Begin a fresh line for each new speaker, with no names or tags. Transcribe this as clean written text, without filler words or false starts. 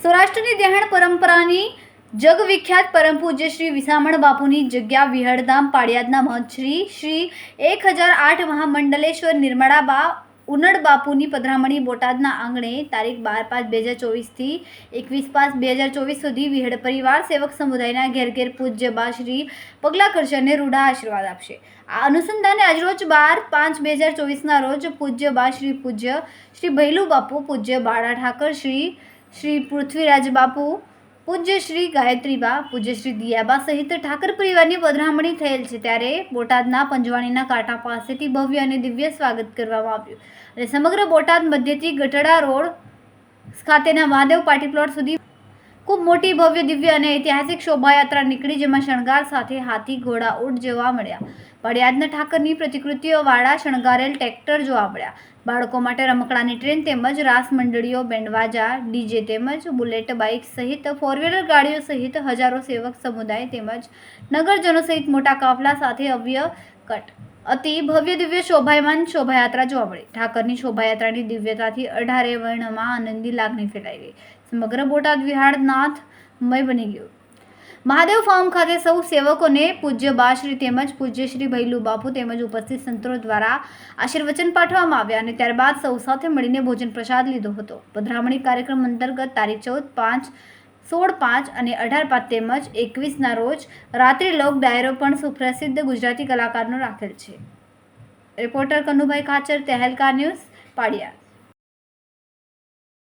સૌરાષ્ટ્રની દેહાણ પરંપરાની જગવિખ્યાત પરમ પૂજ્ય શ્રી વિસામણ બાપુની જગ્યા વિહળધામ પાળિયાદના મહંત શ્રી 1008 મહામંડલેશ્વર નિર્મળાબા ઉનડ બાપુની પધરામણી બોટાદના આંગણે તારીખ 12/5/2024 થી 21/5/2024 સુધી વિહળ પરિવાર સેવક સમુદાયના ઘેર ઘેર પૂજ્ય બા શ્રી પગલા કરશે અને રૂઢા આશીર્વાદ આપશે। આ અનુસંધાને આજરોજ 12/5/2024 રોજ પૂજ્ય બા શ્રી ભૈલુ બાપુ, પૂજ્ય બાળા ઠાકર, શ્રી પૃથ્વીરાજ બાપુ, પૂજ્ય શ્રી ગાયત્રીબા, પૂજ્ય શ્રી દિયાબા સહિત ઠાકર પરિવારની પધરામણી થયેલ છે। ત્યારે બોટાદના પંજવાણીના કાંઠા પાસેથી ભવ્ય અને દિવ્ય સ્વાગત કરવામાં આવ્યું અને સમગ્ર બોટાદ મધ્યથી ગઢડા રોડ ખાતેના મહાદેવ પાર્ટી પ્લોટ સુધી ખૂબ મોટી ભવ્ય દિવ્ય અને ઐતિહાસિક શોભાયાત્રા નીકળી, જેમાં શણગાર સાથે હાથી, ઘોડા, ઊંટ જોવા મળ્યા। પાળિયાદના ઠાકરની પ્રતિકૃતિઓવાળા શણગારેલ ટ્રેક્ટર જોવા મળ્યા। બાળકો માટે રમકડાની ટ્રેન તેમજ રાસ મંડળીઓ, બેન્ડવાજા, ડીજે તેમજ બુલેટ બાઇક સહિત ફોર વ્હીલર ગાડીઓ સહિત હજારો સેવક સમુદાય તેમજ નગરજનો સહિત મોટા કાફલા સાથે અતિ ભવ્ય દિવ્ય શોભાયમાન શોભાયાત્રા જોવા મળી। ઠાકરની શોભાયાત્રાની દિવ્યતાથી 18 વર્ણમાં આનંદની લાગણી ફેલાઈ ગઈ। સમગ્ર બોટાદ વિહાળનાથમય બની ગયું। મહાદેવ ફાર્મ ખાતે સૌ સેવકોને પૂજ્ય બાશ્રી તેમજ પૂજ્ય શ્રી ભૈલુ બાપુ તેમજ ઉપસ્થિત સંતો દ્વારા આશીર્વચન પાઠવવામાં આવ્યા અને ત્યારબાદ સૌ સાથે મળીને ભોજન પ્રસાદ લીધો હતો। પધરામણી કાર્યક્રમ અંતર્ગત તારીખ 14/5, 16/5 અને 18/5 તેમજ 21ના રોજ રાત્રિ લોક ડાયરો પણ સુપ્રસિદ્ધ ગુજરાતી કલાકારનો રાખેલ છે। Reporter Kanubhai Khachar, Tehelka news, Paliyad.